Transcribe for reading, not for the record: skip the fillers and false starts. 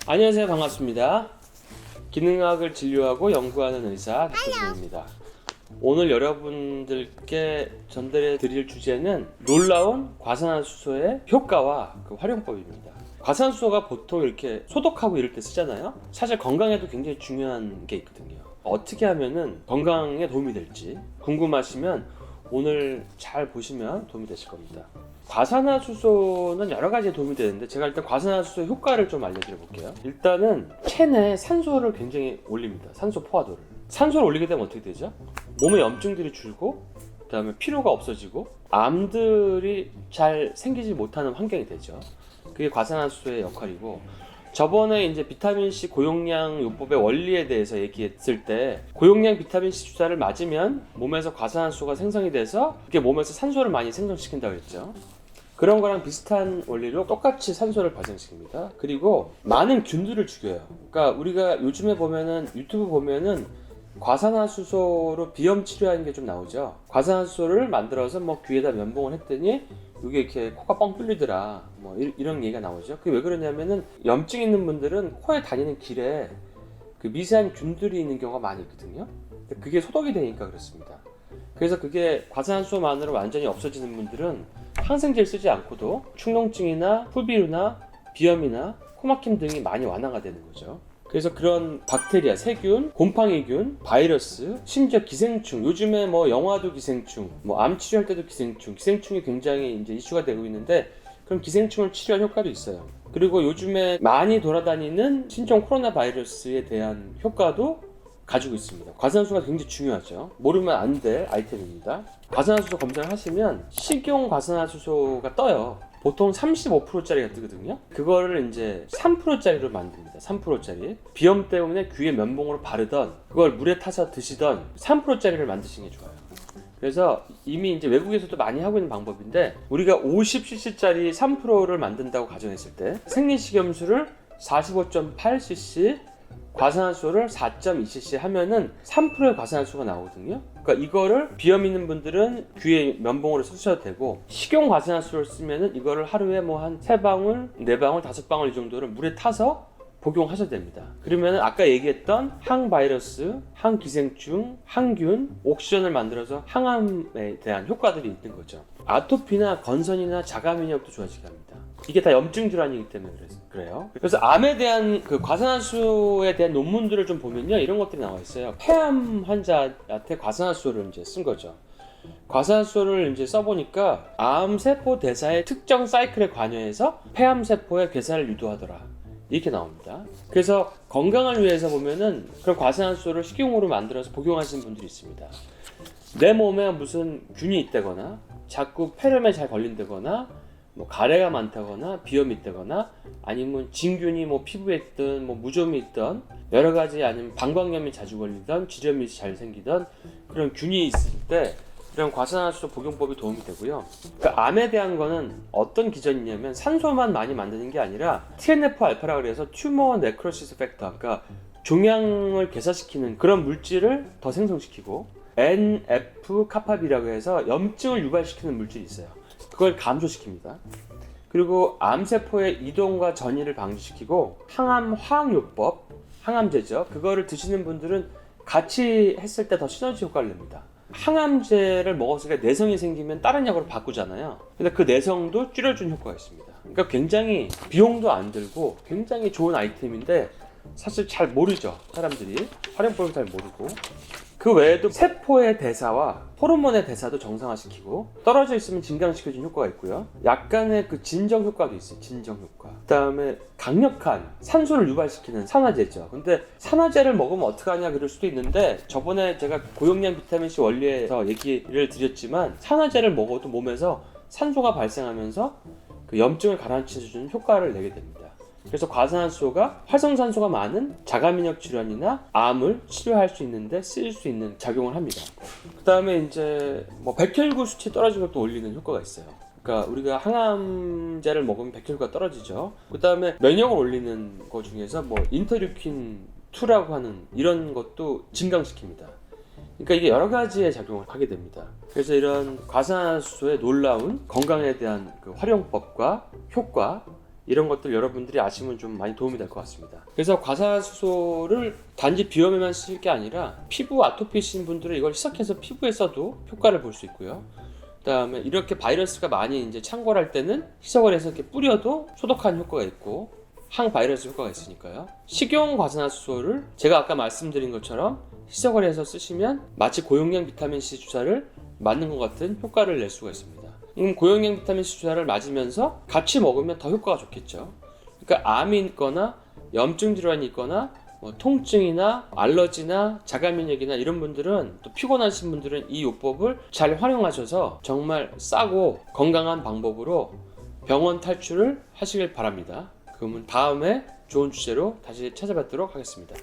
안녕하세요. 반갑습니다. 기능학을 진료하고 연구하는 의사 박효준입니다. 오늘 여러분들께 전달해 드릴 주제는 놀라운 과산화수소의 효과와 그 활용법입니다. 과산화수소가 보통 이렇게 소독하고 이럴 때 쓰잖아요. 사실 건강에도 굉장히 중요한 게 있거든요. 어떻게 하면은 건강에 도움이 될지 궁금하시면 오늘 잘 보시면 도움이 되실 겁니다. 과산화수소는 여러 가지에 도움이 되는데 제가 일단 과산화수소의 효과를 좀 알려드려 볼게요. 일단은 체내 산소를 굉장히 올립니다. 산소 포화도를. 산소를 올리게 되면 어떻게 되죠? 몸의 염증들이 줄고 그 다음에 피로가 없어지고 암들이 잘 생기지 못하는 환경이 되죠. 그게 과산화수소의 역할이고, 저번에 이제 비타민C 고용량 요법의 원리에 대해서 얘기했을 때 고용량 비타민C 주사를 맞으면 몸에서 과산화수소가 생성이 돼서 그게 몸에서 산소를 많이 생성시킨다고 했죠. 그런 거랑 비슷한 원리로 똑같이 산소를 발생시킵니다. 그리고 많은 균들을 죽여요. 그러니까 우리가 요즘에 보면은 유튜브 보면은 과산화수소로 비염 치료하는 게 좀 나오죠. 과산화수소를 만들어서 뭐 귀에다 면봉을 했더니 이게 이렇게 코가 뻥 뚫리더라, 뭐 이런 얘기가 나오죠. 그게 왜 그러냐면은 염증 있는 분들은 코에 다니는 길에 그 미세한 균들이 있는 경우가 많이 있거든요. 그게 소독이 되니까 그렇습니다. 그래서 그게 과산화수소만으로 완전히 없어지는 분들은 항생제를 쓰지 않고도 축농증이나 풀비루나 비염이나 코막힘 등이 많이 완화가 되는 거죠. 그래서 그런 박테리아, 세균, 곰팡이균, 바이러스, 심지어 기생충, 요즘에 뭐 영화도 기생충, 뭐 암 치료할 때도 기생충이 굉장히 이제 이슈가 되고 있는데, 그럼 기생충을 치료할 효과도 있어요. 그리고 요즘에 많이 돌아다니는 신종 코로나 바이러스에 대한 효과도 가지고 있습니다. 과산화수소가 굉장히 중요하죠. 모르면 안 될 아이템입니다. 과산화수소 검사를 하시면 식용 과산화수소가 떠요. 보통 35%짜리가 뜨거든요. 그거를 이제 3%짜리로 만듭니다. 3%짜리. 비염 때문에 귀에 면봉으로 바르던 그걸 물에 타서 드시던 3%짜리를 만드시는 게 좋아요. 그래서 이미 이제 외국에서도 많이 하고 있는 방법인데, 우리가 50cc짜리 3%를 만든다고 가정했을 때 생리식염수를 45.8cc, 과산화수소를 4.2cc 하면은 3%의 과산화수소가 나오거든요. 그러니까 이거를 비염 있는 분들은 귀에 면봉으로 쓰셔도 되고, 식용 과산화수소를 쓰면은 이거를 하루에 뭐 한 3방울, 4방울, 5방울 이 정도를 물에 타서 복용하셔도 됩니다. 그러면 아까 얘기했던 항바이러스, 항기생충, 항균, 옥시전을 만들어서 항암에 대한 효과들이 있는 거죠. 아토피나 건선이나 자가면역도 좋아지게 합니다. 이게 다 염증 질환이기 때문에 그래요. 그래서 암에 대한 그 과산화수소에 대한 논문들을 좀 보면요, 이런 것들이 나와 있어요. 폐암 환자한테 과산화수소를 이제 쓴 거죠. 과산화수소를 이제 써보니까 암세포 대사의 특정 사이클에 관여해서 폐암세포의 괴사를 유도하더라, 이렇게 나옵니다. 그래서 건강을 위해서 보면은 그런 과산화수소를 식용으로 만들어서 복용하시는 분들이 있습니다. 내 몸에 무슨 균이 있다거나 자꾸 폐렴에 잘 걸린다거나 뭐 가래가 많다거나 비염이 있다거나 아니면 진균이 뭐 피부에 있든 뭐 무좀이 있든 여러 가지, 아니면 방광염이 자주 걸리던 지렴이 잘 생기던 그런 균이 있을 때 이런 과산화수소 복용법이 도움이 되고요. 그러니까 암에 대한 거는 어떤 기전이냐면 산소만 많이 만드는 게 아니라 TNF-알파라 그래서 튜머 네크로시스 팩터, 그러니까 종양을 괴사시키는 그런 물질을 더 생성시키고, NF-카파비라고 해서 염증을 유발시키는 물질이 있어요. 그걸 감소시킵니다. 그리고 암세포의 이동과 전이를 방지시키고, 항암 화학요법, 항암제죠. 그거를 드시는 분들은 같이 했을 때 더 시너지 효과를 냅니다. 항암제를 먹었을 때 내성이 생기면 다른 약으로 바꾸잖아요. 근데 그 내성도 줄여준 효과가 있습니다. 그러니까 굉장히 비용도 안 들고 굉장히 좋은 아이템인데 사실 잘 모르죠. 사람들이 활용법을 잘 모르고. 그 외에도 세포의 대사와 호르몬의 대사도 정상화시키고, 떨어져 있으면 진강시켜주는 효과가 있고요. 약간의 그 진정 효과도 있어요. 진정 효과. 그 다음에 강력한 산소를 유발시키는 산화제죠. 근데 산화제를 먹으면 어떡하냐 그럴 수도 있는데, 저번에 제가 고용량 비타민C 원리에서 얘기를 드렸지만 산화제를 먹어도 몸에서 산소가 발생하면서 그 염증을 가라앉혀주는 효과를 내게 됩니다. 그래서 과산화수소가 활성산소가 많은 자가면역 질환이나 암을 치료할 수 있는데 쓰일 수 있는 작용을 합니다. 그 다음에 이제 뭐 백혈구 수치 떨어지는 것도 올리는 효과가 있어요. 그러니까 우리가 항암제를 먹으면 백혈구가 떨어지죠. 그 다음에 면역을 올리는 것 중에서 뭐 인터류킨 2라고 하는 이런 것도 증강시킵니다. 그러니까 이게 여러 가지의 작용을 하게 됩니다. 그래서 이런 과산화수소의 놀라운 건강에 대한 그 활용법과 효과, 이런 것들 여러분들이 아시면 좀 많이 도움이 될 것 같습니다. 그래서 과산화수소를 단지 비염에만 쓸 게 아니라 피부 아토피 있으신 분들은 이걸 희석해서 피부에 써도 효과를 볼 수 있고요. 그다음에 이렇게 바이러스가 많이 이제 창궐할 때는 희석을 해서 이렇게 뿌려도 소독하는 효과가 있고 항바이러스 효과가 있으니까요. 식용 과산화수소를 제가 아까 말씀드린 것처럼 희석을 해서 쓰시면 마치 고용량 비타민C 주사를 맞는 것 같은 효과를 낼 수가 있습니다. 고용량 비타민C 주사를 맞으면서 같이 먹으면 더 효과가 좋겠죠. 그러니까 암이 있거나 염증 질환이 있거나 통증이나 알러지나 자가면역이나 이런 분들은, 또 피곤하신 분들은 이 요법을 잘 활용하셔서 정말 싸고 건강한 방법으로 병원 탈출을 하시길 바랍니다. 그러면 다음에 좋은 주제로 다시 찾아뵙도록 하겠습니다.